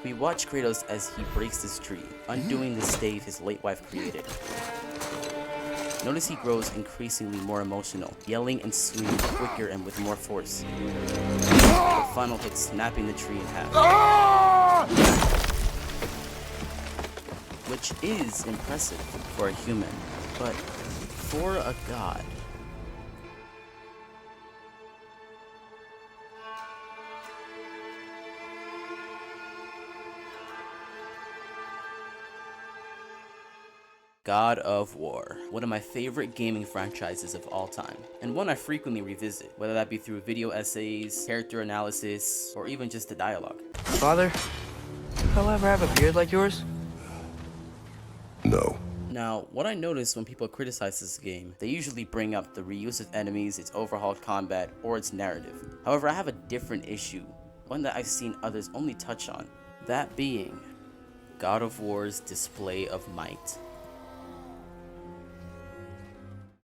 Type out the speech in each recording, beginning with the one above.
We watch Kratos as he breaks this tree, undoing the stave his late wife created. Notice he grows increasingly more emotional, yelling and swinging quicker and with more force. The final hit snapping the tree in half. Which is impressive for a human, but for a god. God of War, one of my favorite gaming franchises of all time, and one I frequently revisit, whether that be through video essays, character analysis, or even just the dialogue. Father, I'll ever have a beard like yours? No. Now, what I notice when people criticize this game, they usually bring up the reuse of enemies, its overhauled combat, or its narrative. However, I have a different issue, one that I've seen others only touch on, that being God of War's display of might.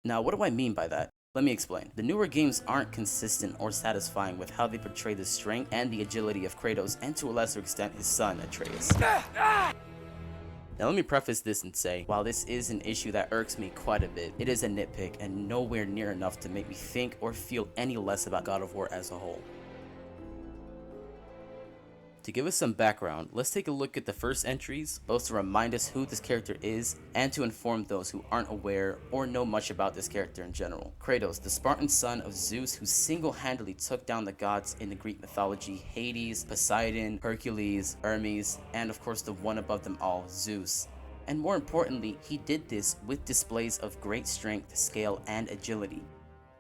Now, what do I mean by that? Let me explain. The newer games aren't consistent or satisfying with how they portray the strength and the agility of Kratos, and to a lesser extent his son, Atreus. Now let me preface this and say, while this is an issue that irks me quite a bit, it is a nitpick and nowhere near enough to make me think or feel any less about God of War as a whole. To give us some background, let's take a look at the first entries, both to remind us who this character is, and to inform those who aren't aware or know much about this character in general. Kratos, the Spartan son of Zeus who single-handedly took down the gods in the Greek mythology, Hades, Poseidon, Hercules, Hermes, and of course the one above them all, Zeus. And more importantly, he did this with displays of great strength, scale, and agility.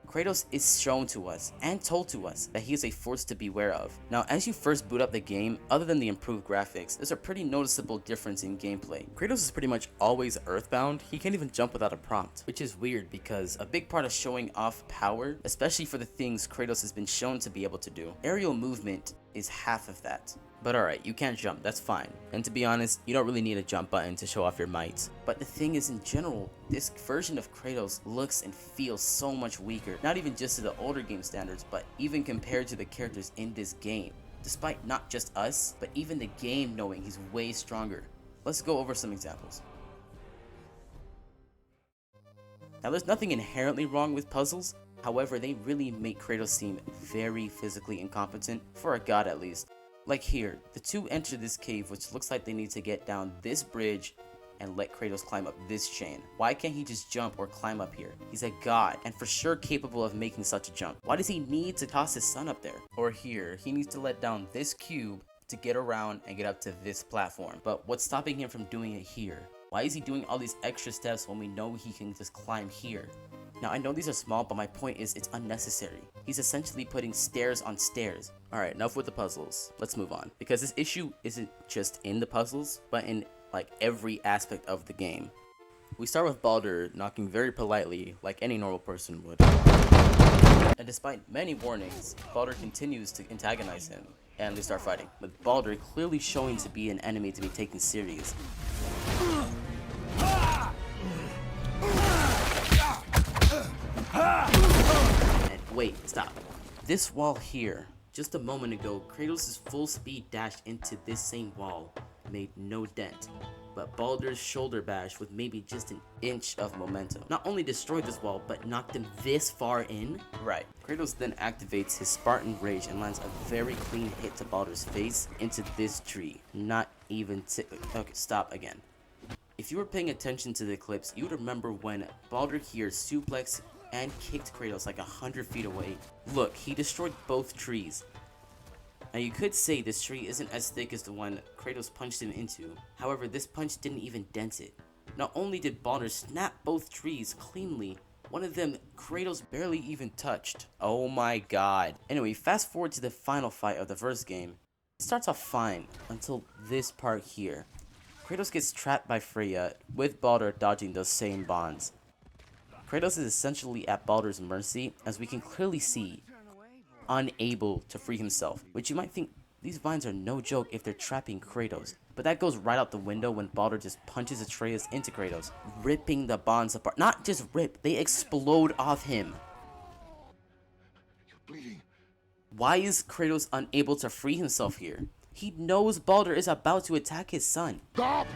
Kratos is shown to us and told to us that he is a force to beware of. Now, as you first boot up the game, other than the improved graphics, there's a pretty noticeable difference in gameplay. Kratos is pretty much always earthbound. He can't even jump without a prompt, which is weird because a big part of showing off power, especially for the things Kratos has been shown to be able to do, aerial movement is half of that. But alright, you can't jump, that's fine. And to be honest, you don't really need a jump button to show off your might. But the thing is, in general, this version of Kratos looks and feels so much weaker. Not even just to the older game standards, but even compared to the characters in this game. Despite not just us, but even the game knowing he's way stronger. Let's go over some examples. Now there's nothing inherently wrong with puzzles. However, they really make Kratos seem very physically incompetent, for a god at least. Like here, the two enter this cave which looks like they need to get down this bridge and let Kratos climb up this chain. Why can't he just jump or climb up here? He's a god and for sure capable of making such a jump. Why does he need to toss his son up there? Or here, he needs to let down this cube to get around and get up to this platform. But what's stopping him from doing it here? Why is he doing all these extra steps when we know he can just climb here? Now I know these are small, but my point is it's unnecessary. He's essentially putting stairs on stairs. Alright, enough with the puzzles. Let's move on. Because this issue isn't just in the puzzles, but in like every aspect of the game. We start with Baldur knocking very politely, like any normal person would. And despite many warnings, Baldur continues to antagonize him, and they start fighting, with Baldur clearly showing to be an enemy to be taken serious. And wait, stop. This wall here, just a moment ago, Kratos' full speed dash into this same wall made no dent, but Baldur's shoulder bash with maybe just an inch of momentum not only destroyed this wall, but knocked him this far in. Right. Kratos then activates his Spartan rage and lands a very clean hit to Baldur's face into this tree. Not even okay, stop again. If you were paying attention to the clips, you would remember when Baldur here suplexed and kicked Kratos like 100 feet away. Look, he destroyed both trees. Now you could say this tree isn't as thick as the one Kratos punched him into. However, this punch didn't even dent it. Not only did Baldur snap both trees cleanly, one of them Kratos barely even touched. Oh my god. Anyway, fast forward to the final fight of the first game. It starts off fine until this part here. Kratos gets trapped by Freya, with Baldur dodging those same bonds. Kratos is essentially at Baldur's mercy, as we can clearly see, unable to free himself, which you might think these vines are no joke if they're trapping Kratos. But that goes right out the window when Baldur just punches Atreus into Kratos, ripping the bonds apart. Not just rip, they explode off him. You're bleeding. Why is Kratos unable to free himself here? He knows Baldur is about to attack his son. Stop!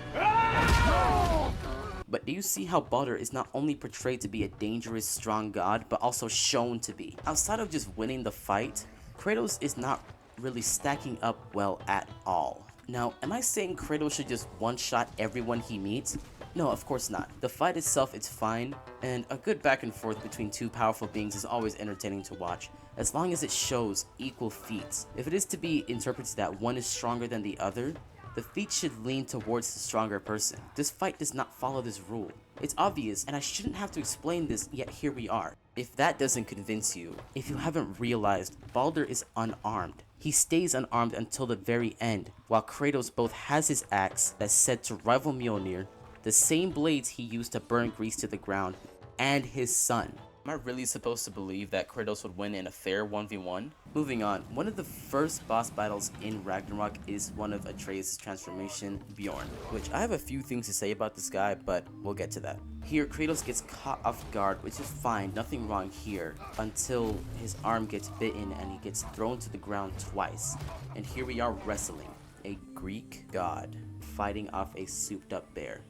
But do you see how Baldur is not only portrayed to be a dangerous, strong god, but also shown to be? Outside of just winning the fight, Kratos is not really stacking up well at all. Now, am I saying Kratos should just one-shot everyone he meets? No, of course not. The fight itself is fine, and a good back and forth between two powerful beings is always entertaining to watch, as long as it shows equal feats. If it is to be interpreted that one is stronger than the other, the feat should lean towards the stronger person. This fight does not follow this rule. It's obvious, and I shouldn't have to explain this, yet here we are. If that doesn't convince you, if you haven't realized, Baldur is unarmed. He stays unarmed until the very end, while Kratos both has his axe that's said to rival Mjolnir, the same blades he used to burn Greece to the ground, and his son. Am I really supposed to believe that Kratos would win in a fair 1v1? Moving on, one of the first boss battles in Ragnarok is one of Atreus' transformation, Bjorn, which I have a few things to say about this guy, but we'll get to that. Here, Kratos gets caught off guard, which is fine, nothing wrong here, until his arm gets bitten and he gets thrown to the ground twice. And here we are wrestling, a Greek god fighting off a souped up bear.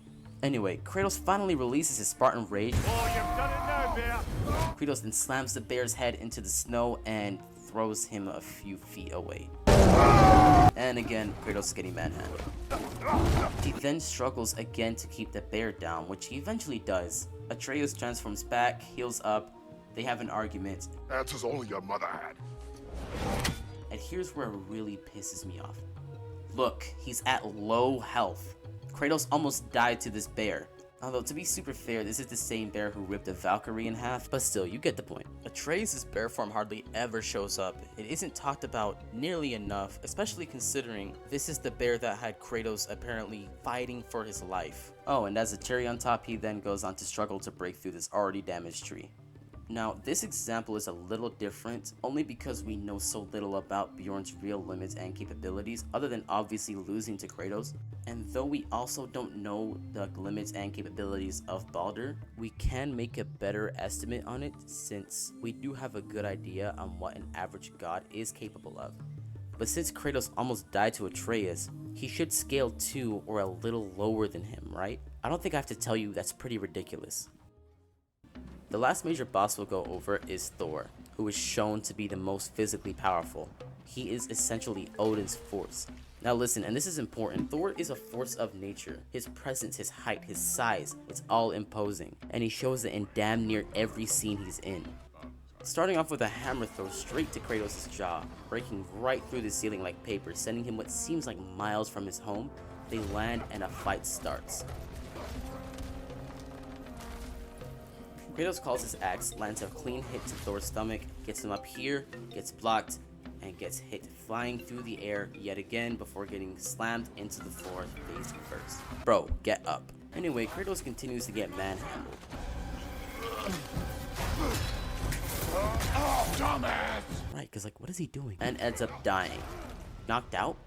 Anyway, Kratos finally releases his Spartan rage. Oh, you've done it now, bear! Kratos then slams the bear's head into the snow and throws him a few feet away. And again, Kratos is getting manhandled. He then struggles again to keep the bear down, which he eventually does. Atreus transforms back, heals up, they have an argument. Answers only your mother had. And here's where it really pisses me off. Look, he's at low health. Kratos almost died to this bear. Although, to be super fair, this is the same bear who ripped a Valkyrie in half, but still, you get the point. Atreus' bear form hardly ever shows up. It isn't talked about nearly enough, especially considering this is the bear that had Kratos apparently fighting for his life. Oh, and as a cherry on top, he then goes on to struggle to break through this already damaged tree. Now, this example is a little different, only because we know so little about Bjorn's real limits and capabilities, other than obviously losing to Kratos. And though we also don't know the limits and capabilities of Baldur, we can make a better estimate on it, since we do have a good idea on what an average god is capable of. But since Kratos almost died to Atreus, he should scale to or a little lower than him, right? I don't think I have to tell you that's pretty ridiculous. The last major boss we'll go over is Thor, who is shown to be the most physically powerful. He is essentially Odin's force. Now listen, and this is important, Thor is a force of nature. His presence, his height, his size, it's all imposing, and he shows it in damn near every scene he's in. Starting off with a hammer throw straight to Kratos' jaw, breaking right through the ceiling like paper, sending him what seems like miles from his home. They land and a fight starts. Kratos calls his axe, lands a clean hit to Thor's stomach, gets him up here, gets blocked, and gets hit flying through the air yet again before getting slammed into the floor face first. Bro, get up. Anyway, Kratos continues to get manhandled. Oh, dumbass! Right, because like, what is he doing? And ends up dying. Knocked out?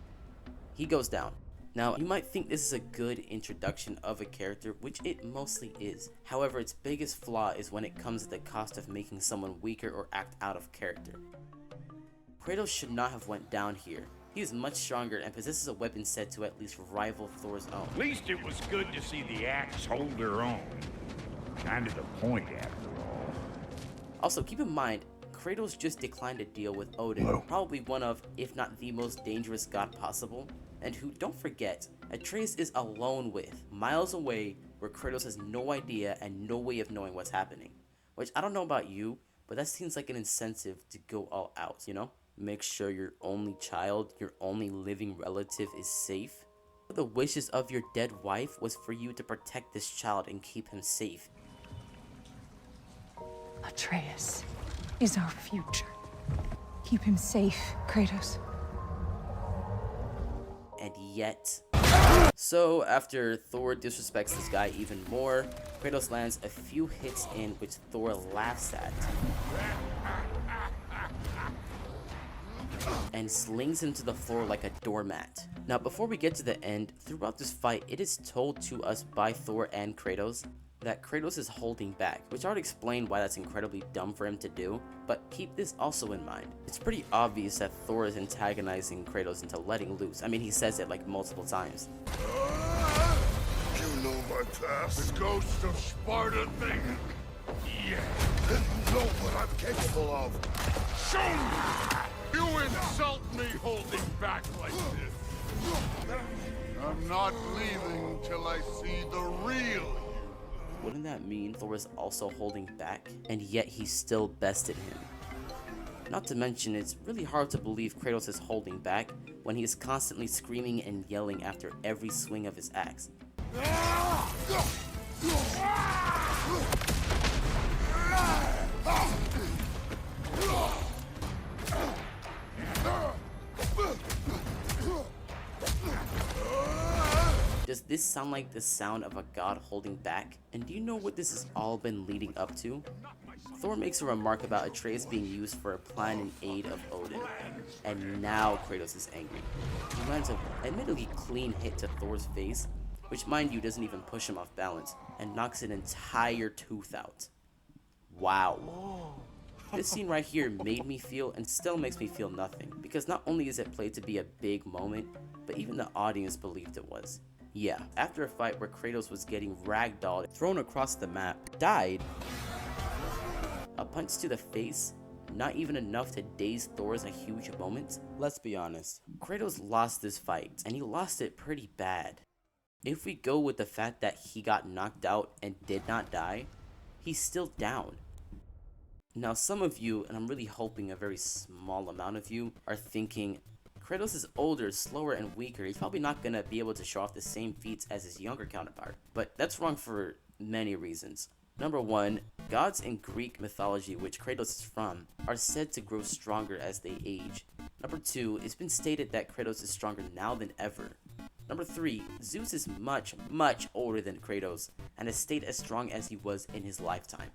He goes down. Now, you might think this is a good introduction of a character, which it mostly is. However, its biggest flaw is when it comes at the cost of making someone weaker or act out of character. Kratos should not have went down here. He is much stronger and possesses a weapon said to at least rival Thor's own. At least it was good to see the axe hold her own. Kind of the point, after all. Also, keep in mind, Kratos just declined a deal with Odin, probably one of, if not the most dangerous god possible, and who, don't forget, Atreus is alone with, miles away, where Kratos has no idea and no way of knowing what's happening. Which, I don't know about you, but that seems like an incentive to go all out, you know? Make sure your only child, your only living relative is safe. The wishes of your dead wife was for you to protect this child and keep him safe. Atreus is our future. Keep him safe, Kratos. And yet... So, after Thor disrespects this guy even more, Kratos lands a few hits in which Thor laughs at and slings him to the floor like a doormat. Now, before we get to the end, throughout this fight, it is told to us by Thor and Kratos that Kratos is holding back, which I would explain why that's incredibly dumb for him to do, but keep this also in mind. It's pretty obvious that Thor is antagonizing Kratos into letting loose. I mean, he says it like multiple times. You know my past. The ghost of Sparta thing. Yeah. Then you know what I'm capable of. Show me! You insult me holding back like this. I'm not leaving till I see the real you. Wouldn't that mean Thor is also holding back, and yet he still bested him? Not to mention, it's really hard to believe Kratos is holding back when he is constantly screaming and yelling after every swing of his axe. Does this sound like the sound of a god holding back? And do you know what this has all been leading up to? Thor makes a remark about Atreus being used for a plan in aid of Odin, and now Kratos is angry. He lands an admittedly clean hit to Thor's face, which mind you doesn't even push him off balance, and knocks an entire tooth out. Wow. This scene right here made me feel, and still makes me feel, nothing, because not only is it played to be a big moment, but even the audience believed it was. Yeah, after a fight where Kratos was getting ragdolled, thrown across the map, died, a punch to the face, not even enough to daze Thor as a huge moment? Let's be honest, Kratos lost this fight, and he lost it pretty bad. If we go with the fact that he got knocked out and did not die, he's still down. Now some of you, and I'm really hoping a very small amount of you, are thinking, Kratos is older, slower, and weaker. He's probably not gonna be able to show off the same feats as his younger counterpart. But that's wrong for many reasons. Number one, gods in Greek mythology, which Kratos is from, are said to grow stronger as they age. Number two, it's been stated that Kratos is stronger now than ever. Number three, Zeus is much, much older than Kratos, and has stayed as strong as he was in his lifetime.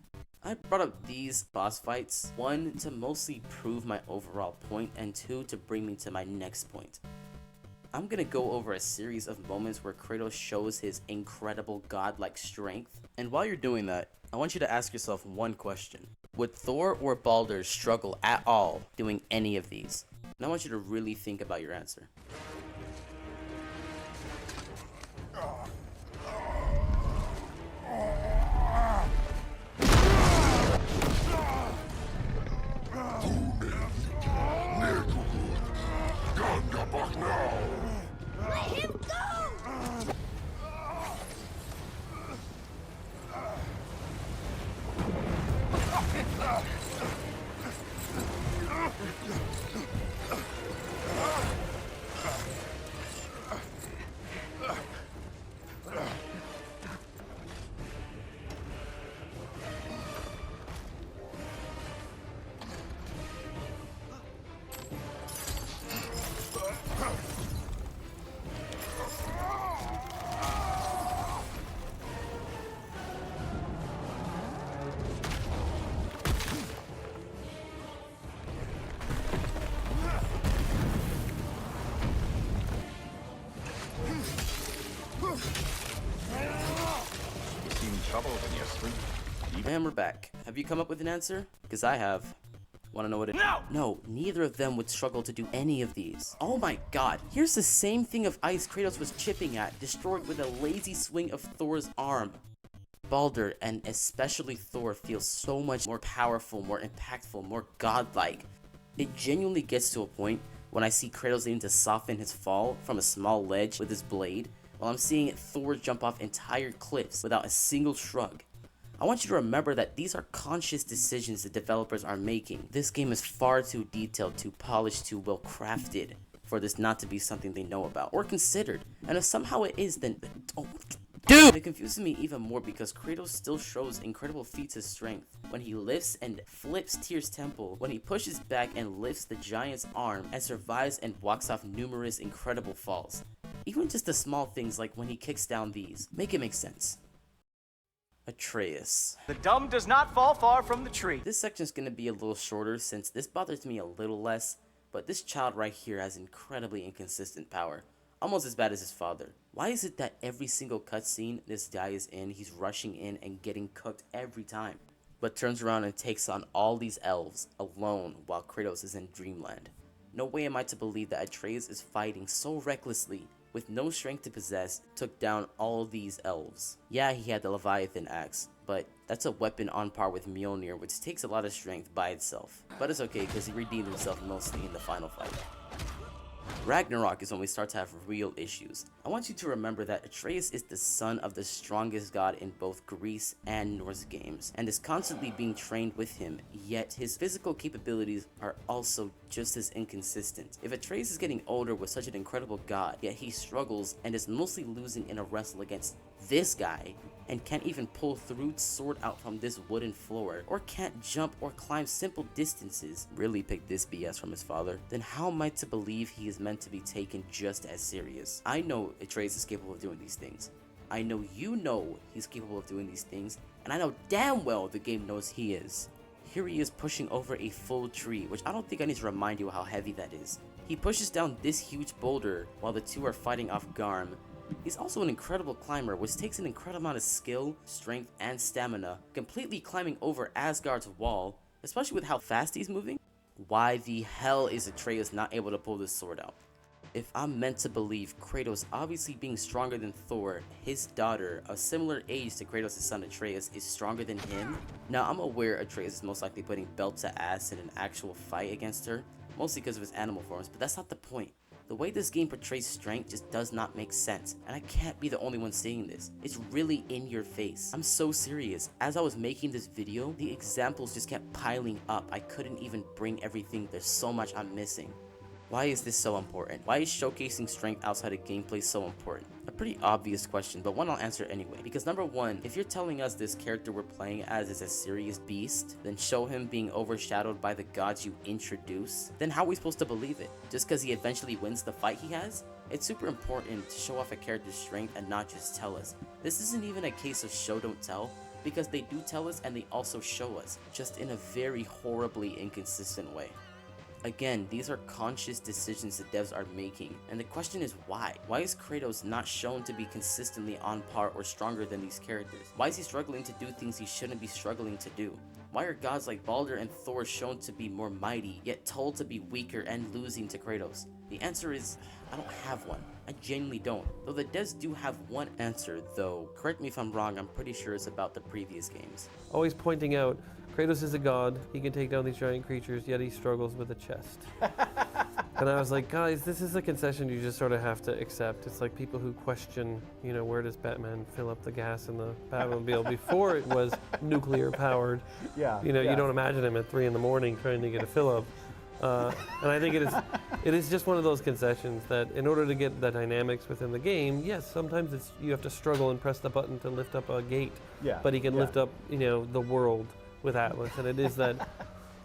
I brought up these boss fights, one, to mostly prove my overall point, and two, to bring me to my next point. I'm gonna go over a series of moments where Kratos shows his incredible godlike strength, and while you're doing that, I want you to ask yourself one question. Would Thor or Baldur struggle at all doing any of these? And I want you to really think about your answer. Let him go! And we're back. Have you come up with an answer? Because I have. Want to know what it is? No, neither of them would struggle to do any of these. Oh my god, here's the same thing of ice Kratos was chipping at, destroyed with a lazy swing of Thor's arm. Baldur, and especially Thor, feels so much more powerful, more impactful, more godlike. It genuinely gets to a point when I see Kratos needing to soften his fall from a small ledge with his blade, while I'm seeing Thor jump off entire cliffs without a single shrug. I want you to remember that these are conscious decisions the developers are making. This game is far too detailed, too polished, too well crafted for this not to be something they know about or considered. And if somehow it is, then dude! It confuses me even more because Kratos still shows incredible feats of strength when he lifts and flips Tyr's temple, when he pushes back and lifts the giant's arm and survives and walks off numerous incredible falls. Even just the small things like when he kicks down these make it make sense. Atreus. The dumb does not fall far from the tree. This section is going to be a little shorter since this bothers me a little less, but this child right here has incredibly inconsistent power. almost as bad as his father. Why is it that every single cutscene this guy is in, he's rushing in and getting cooked every time, but turns around and takes on all these elves alone while Kratos is in dreamland? No way am I to believe that Atreus is fighting so recklessly, with no strength to possess, took down all these elves. Yeah, he had the Leviathan axe, but that's a weapon on par with Mjolnir, which takes a lot of strength by itself. But it's okay, because he redeemed himself mostly in the final fight. Ragnarok is when we start to have real issues. I want you to remember that Atreus is the son of the strongest god in both Greece and Norse games, and is constantly being trained with him, yet his physical capabilities are also just as inconsistent. If Atreus is getting older with such an incredible god, yet he struggles and is mostly losing in a wrestle against this guy, and can't even pull Thrud's sword out from this wooden floor, or can't jump or climb simple distances, really picked this BS from his father, then how am I to believe he is meant to be taken just as serious? I know Atreus is capable of doing these things. I know you know he's capable of doing these things, and I know damn well the game knows he is. Here he is pushing over a full tree, which I don't think I need to remind you how heavy that is. He pushes down this huge boulder while the two are fighting off Garm. He's also an incredible climber, which takes an incredible amount of skill, strength, and stamina, completely climbing over Asgard's wall, especially with how fast he's moving. Why the hell is Atreus not able to pull this sword out? If I'm meant to believe Kratos obviously being stronger than Thor, his daughter, a similar age to Kratos' son Atreus, is stronger than him? Now, I'm aware Atreus is most likely putting belt to ass in an actual fight against her, mostly because of his animal forms, but that's not the point. The way this game portrays strength just does not make sense, and I can't be the only one saying this. It's really in your face. I'm so serious. As I was making this video, the examples just kept piling up. I couldn't even bring everything. There's so much I'm missing. Why is this so important? Why is showcasing strength outside of gameplay so important? A pretty obvious question, but one I'll answer anyway. Because number one, if you're telling us this character we're playing as is a serious beast, then show him being overshadowed by the gods you introduce, then how are we supposed to believe it? Just because he eventually wins the fight he has? It's super important to show off a character's strength and not just tell us. This isn't even a case of show don't tell, because they do tell us and they also show us, just in a very horribly inconsistent way. Again, these are conscious decisions the devs are making, and the question is why? Why is Kratos not shown to be consistently on par or stronger than these characters? Why is he struggling to do things he shouldn't be struggling to do? Why are gods like Baldur and Thor shown to be more mighty, yet told to be weaker and losing to Kratos? The answer is, I don't have one. I genuinely don't. Though the devs do have one answer, though, correct me if I'm wrong, I'm pretty sure it's about the previous games. Always pointing out, Kratos is a god, he can take down these giant creatures, yet he struggles with a chest. And I was like, guys, this is a concession you just sort of have to accept. It's like people who question, you know, where does Batman fill up the gas in the Batmobile before it was nuclear powered. Yeah. You know, you don't imagine him at 3 in the morning trying to get a fill up. And I think it is just one of those concessions that in order to get the dynamics within the game, yes, sometimes you have to struggle and press the button to lift up a gate. Yeah. But he can lift up, you know, the world with Atlas, and it is that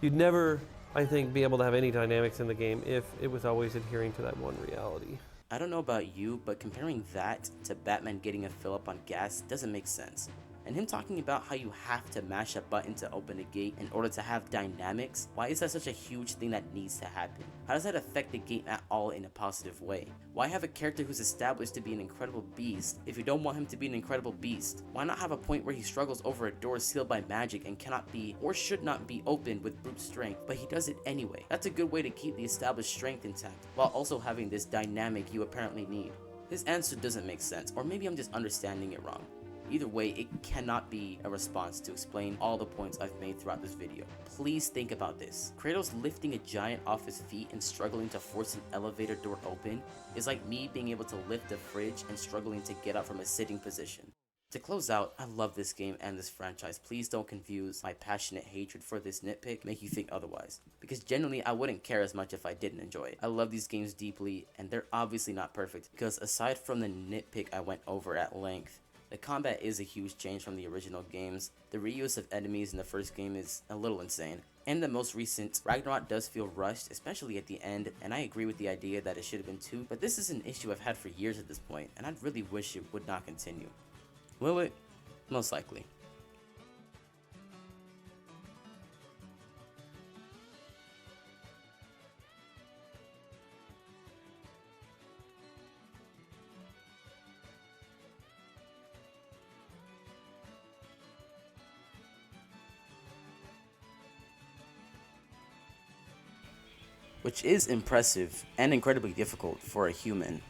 you'd never, I think, be able to have any dynamics in the game if it was always adhering to that one reality. I don't know about you, but comparing that to Batman getting a fill up on gas doesn't make sense. And him talking about how you have to mash a button to open a gate in order to have dynamics, why is that such a huge thing that needs to happen? How does that affect the game at all in a positive way? Why have a character who's established to be an incredible beast if you don't want him to be an incredible beast? Why not have a point where he struggles over a door sealed by magic and cannot be or should not be opened with brute strength, but he does it anyway? That's a good way to keep the established strength intact, while also having this dynamic you apparently need. His answer doesn't make sense, or maybe I'm just understanding it wrong. Either way, it cannot be a response to explain all the points I've made throughout this video. Please think about this. Kratos lifting a giant off his feet and struggling to force an elevator door open is like me being able to lift a fridge and struggling to get up from a sitting position. To close out, I love this game and this franchise. Please don't confuse my passionate hatred for this nitpick make you think otherwise, because genuinely I wouldn't care as much if I didn't enjoy it. I love these games deeply, and they're obviously not perfect, because aside from the nitpick I went over at length, the combat is a huge change from the original games. The reuse of enemies in the first game is a little insane. And the most recent, Ragnarok does feel rushed, especially at the end, and I agree with the idea that it should have been 2, but this is an issue I've had for years at this point, and I'd really wish it would not continue. Will it? Most likely. which is impressive and incredibly difficult for a human.